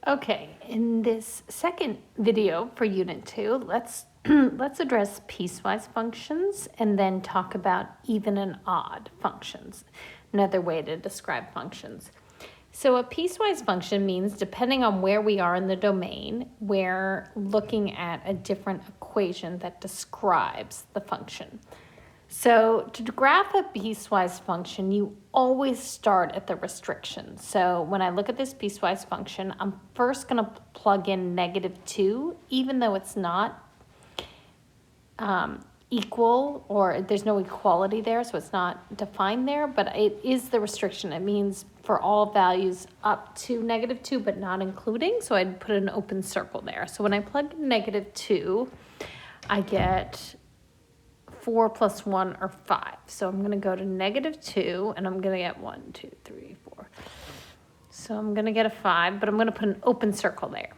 Okay, in this second video for Unit 2, let's address piecewise functions and then talk about even and odd functions, another way to describe functions. So a piecewise function means depending on where we are in the domain, we're looking at a different equation that describes the function. So to graph a piecewise function, you always start at the restriction. So when I look at this piecewise function, I'm first going to plug in -2, even though it's not equal, or there's no equality there, so it's not defined there, but it is the restriction. It means for all values up to -2, but not including, so I'd put an open circle there. So when I plug in -2, I get 4 plus 1 or 5. So I'm going to go to -2 and I'm going to get 1, 2, 3, 4. So I'm going to get a 5, but I'm going to put an open circle there.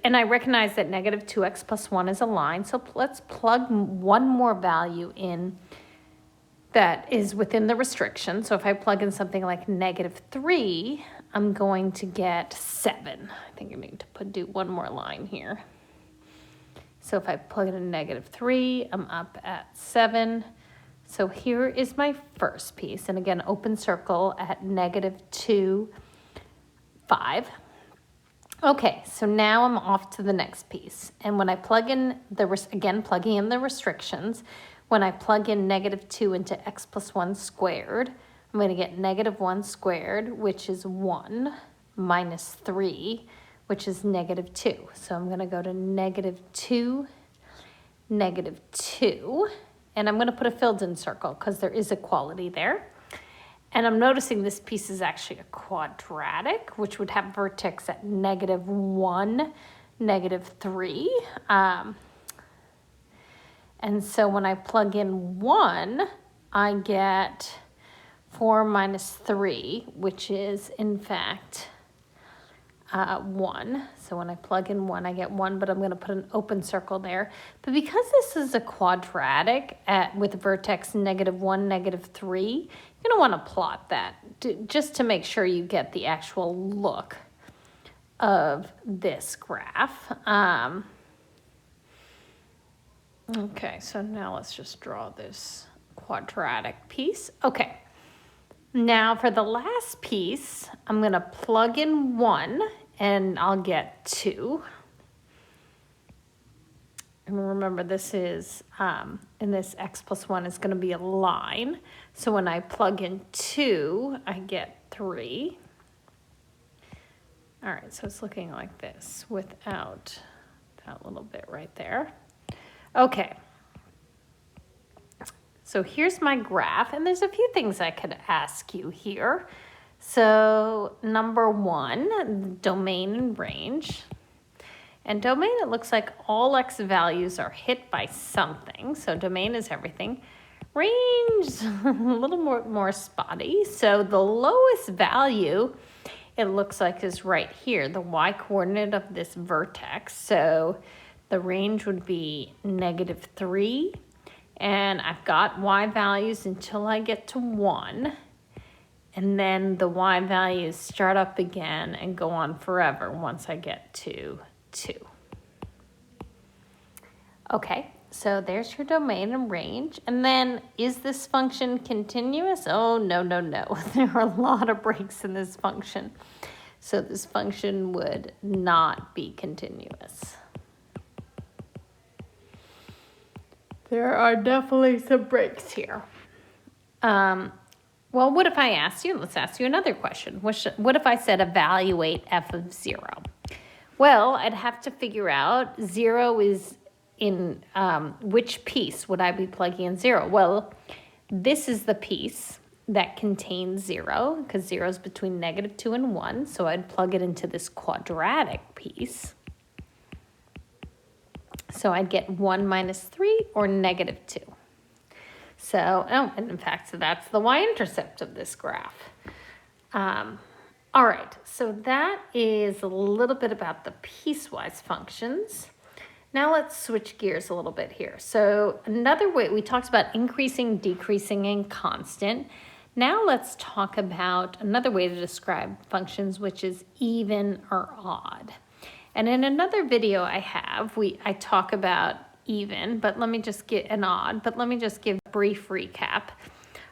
And I recognize that -2x plus 1 is a line. So let's plug one more value in that is within the restriction. So if I plug in something like -3, I'm going to get 7. I think I need to do one more line here. So if I plug in -3, I'm up at 7. So here is my first piece. And again, open circle at -2, 5. Okay, so now I'm off to the next piece. And when I plug in plugging in the restrictions, when I plug in -2 into x plus 1 squared, I'm going to get -1 squared, which is 1, minus 3, which is -2. So I'm going to go to -2, -2, and I'm going to put a filled-in circle because there is equality there. And I'm noticing this piece is actually a quadratic, which would have vertex at -1, -3. And so when I plug in 1, I get 4 minus 3, which is in fact 1. So when I plug in 1, I get 1, but I'm going to put an open circle there. But because this is a quadratic with vertex -1, -3, you're going to want to plot that just to make sure you get the actual look of this graph. Okay, so now let's just draw this quadratic piece. Okay. Now for the last piece, I'm going to plug in 1 and I'll get 2. And remember, this is, and this x plus 1 is going to be a line. So when I plug in 2, I get 3. All right, so it's looking like this without that little bit right there. Okay. So here's my graph, and there's a few things I could ask you here. So number 1, domain and range. And domain, it looks like all x values are hit by something. So domain is everything. Range, a little more spotty. So the lowest value, it looks like, is right here, the y-coordinate of this vertex. So the range would be -3. And I've got y values until I get to 1. And then the y values start up again and go on forever once I get to 2. Okay, so there's your domain and range. And then, is this function continuous? Oh, no, no, no. There are a lot of breaks in this function. So this function would not be continuous. There are definitely some breaks here. Well, what if I asked you, let's ask you another question. What if I said evaluate f of 0? Well, I'd have to figure out 0 is in which piece would I be plugging in 0? Well, this is the piece that contains 0, because 0 is between -2 and 1. So I'd plug it into this quadratic piece. So I'd get 1 minus 3 or -2. So, and in fact, so that's the y-intercept of this graph. All right, so that is a little bit about the piecewise functions. Now let's switch gears a little bit here. So another way, we talked about increasing, decreasing, and constant. Now let's talk about another way to describe functions, which is even or odd. And in another video I talk about even, but let me just get an odd, but let me just give a brief recap.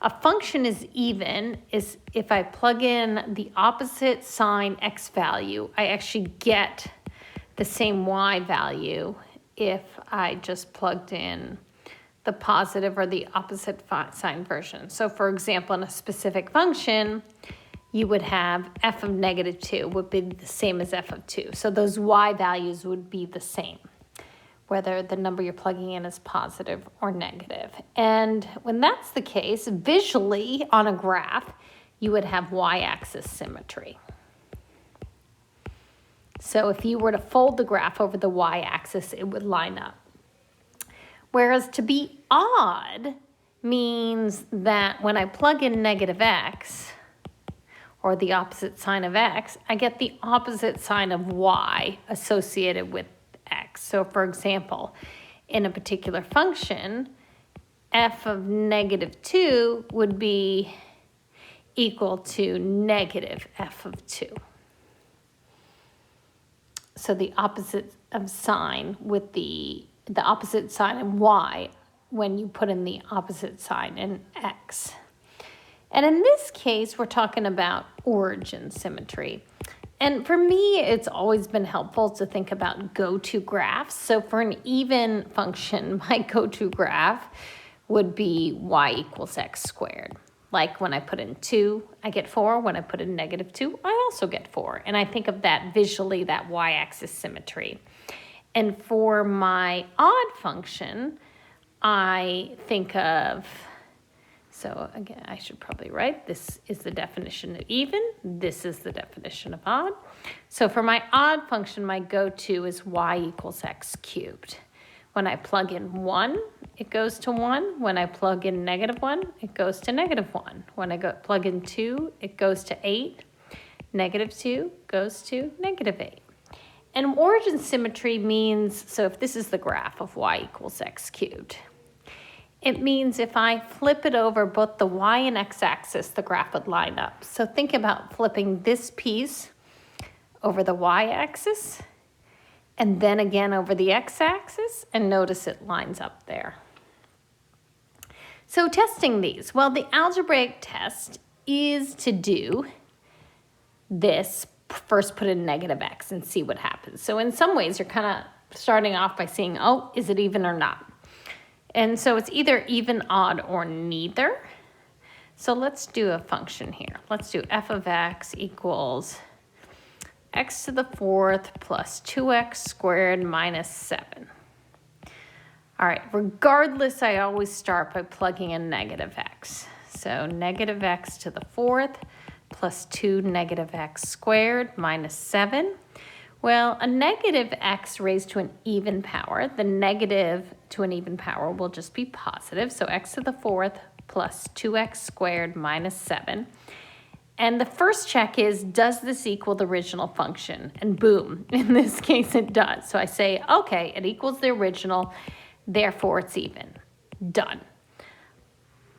A function is even is if I plug in the opposite sign x value, I actually get the same y value if I just plugged in the positive or the opposite sign version. So for example, in a specific function, you would have f of -2 would be the same as f of 2. So those y values would be the same, whether the number you're plugging in is positive or negative. And when that's the case, visually on a graph, you would have y-axis symmetry. So if you were to fold the graph over the y-axis, it would line up. Whereas to be odd means that when I plug in -x, or the opposite sign of x, I get the opposite sign of y associated with x. So for example, in a particular function, f of -2 would be equal to negative f of 2. So the opposite of sign with the opposite sign of y when you put in the opposite sign in x. And in this case, we're talking about origin symmetry. And for me, it's always been helpful to think about go-to graphs. So for an even function, my go-to graph would be y equals x squared. Like when I put in 2, I get 4. When I put in -2, I also get 4. And I think of that visually, that y-axis symmetry. And for my odd function, I think of, so again, I should probably write, this is the definition of even, this is the definition of odd. So for my odd function, my go-to is y equals x cubed. When I plug in 1, it goes to 1. When I plug in -1, it goes to -1. When I plug in 2, it goes to 8. -2 goes to -8. And origin symmetry means, so if this is the graph of y equals x cubed, it means if I flip it over both the y and x axis, the graph would line up. So think about flipping this piece over the y axis and then again over the x axis, and notice it lines up there. So testing these, well, the algebraic test is to do this, first put in -x and see what happens. So in some ways, you're kind of starting off by seeing, oh, is it even or not? And so it's either even, odd, or neither. So let's do a function here. Let's do f of x equals x to the 4th plus 2x squared minus 7. All right, regardless, I always start by plugging in -x. So -x to the 4th plus 2 -x squared minus 7. Well, a -x raised to an even power, the negative to an even power will just be positive. So x to the 4th plus 2x squared minus 7. And the first check is, does this equal the original function? And boom, in this case it does. So I say, okay, it equals the original, therefore it's even. Done.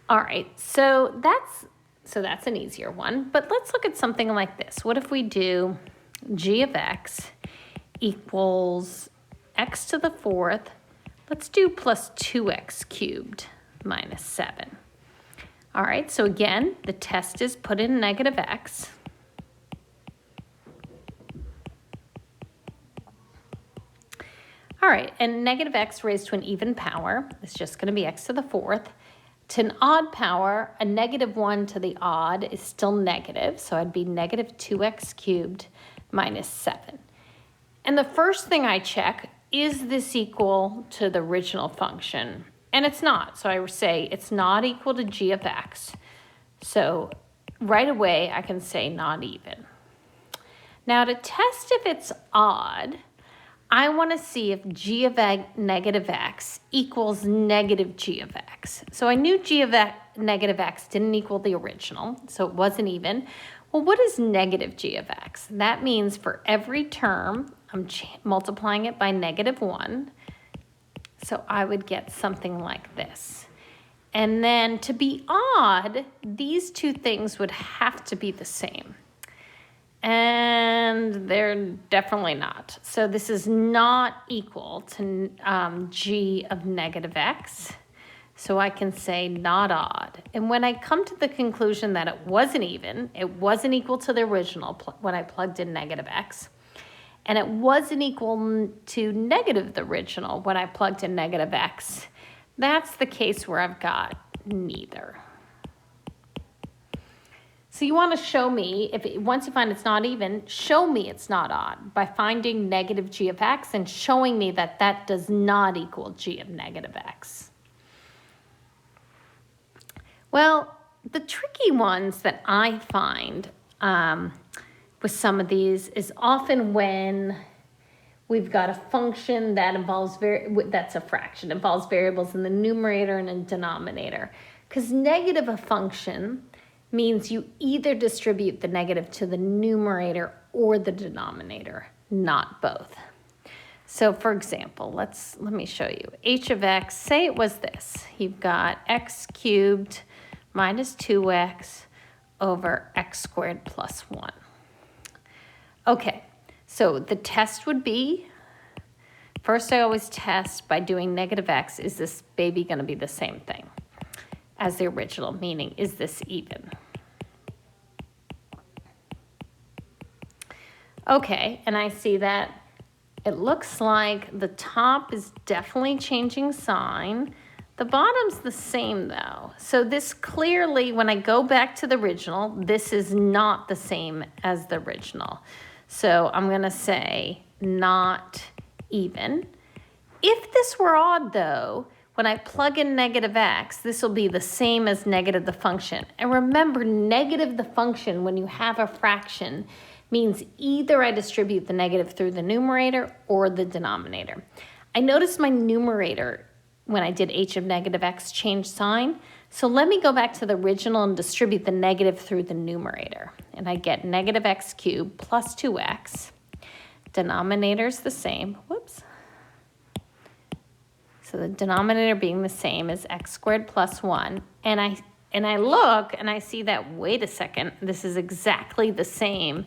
All right, so that's an easier one. But let's look at something like this. What if we do g of x equals x to the 4th, let's do plus 2x cubed minus 7. All right, so again, the test is put in -x. All right, and -x raised to an even power is just going to be x to the 4th. To an odd power, a -1 to the odd is still negative, so I'd be -2x cubed minus 7. And the first thing I check, is this equal to the original function? And it's not, so I say it's not equal to g of x. So right away I can say not even. Now to test if it's odd, I want to see if g of -x equals negative g of x. So I knew g of -x didn't equal the original, so it wasn't even. Well, what is negative g of x? That means for every term, I'm multiplying it by -1. So I would get something like this. And then to be odd, these two things would have to be the same. And they're definitely not. So this is not equal to g of negative x. So I can say not odd. And when I come to the conclusion that it wasn't even, it wasn't equal to the original when I plugged in negative x, and it wasn't equal to negative the original when I plugged in negative x, that's the case where I've got neither. So you want to show me, once you find it's not even, show me it's not odd by finding negative g of x and showing me that that does not equal g of negative x. Well, the tricky ones that I find with some of these is often when we've got a function that involves, that's a fraction, involves variables in the numerator and a denominator. Because negative a function means you either distribute the negative to the numerator or the denominator, not both. So for example, let me show you. H of x, say it was this. You've got x cubed minus 2x over x squared plus 1. Okay, so the test would be, first I always test by doing negative x, is this baby going to be the same thing as the original, meaning is this even? Okay, and I see that it looks like the top is definitely changing sign. The bottom's the same though. So this clearly, when I go back to the original, this is not the same as the original. So I'm gonna say not even. If this were odd though, when I plug in negative x, this will be the same as negative the function. And remember, negative the function when you have a fraction means either I distribute the negative through the numerator or the denominator. I noticed my numerator, when I did h of negative x, changed sign. So let me go back to the original and distribute the negative through the numerator. And I get negative x cubed plus 2x. Denominator's the same. Whoops. So the denominator being the same as x squared plus 1. And I look and I see that, wait a second, this is exactly the same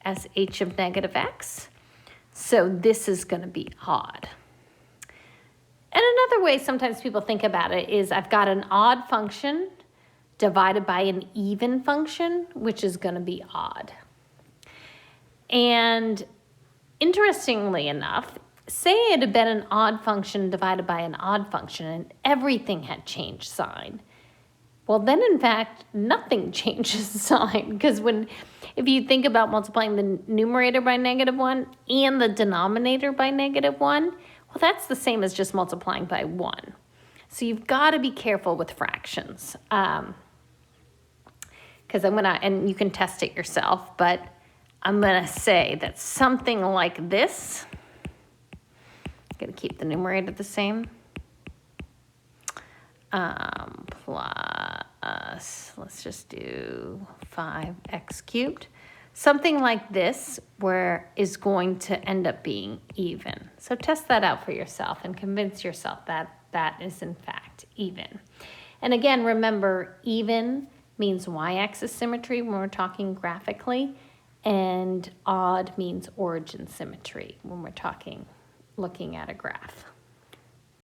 as h of negative x. So this is going to be odd. And another way sometimes people think about it is I've got an odd function divided by an even function, which is going to be odd. And interestingly enough, say it had been an odd function divided by an odd function and everything had changed sign. Well, then in fact, nothing changes sign, because if you think about multiplying the numerator by -1 and the denominator by -1, well, that's the same as just multiplying by 1. So you've got to be careful with fractions. Because and you can test it yourself, but I'm going to say that something like this, I'm going to keep the numerator the same, plus, let's just do 5x cubed. Something like this is going to end up being even. So test that out for yourself and convince yourself that that is in fact even. And again, remember, even means y-axis symmetry when we're talking graphically, and odd means origin symmetry when we're looking at a graph.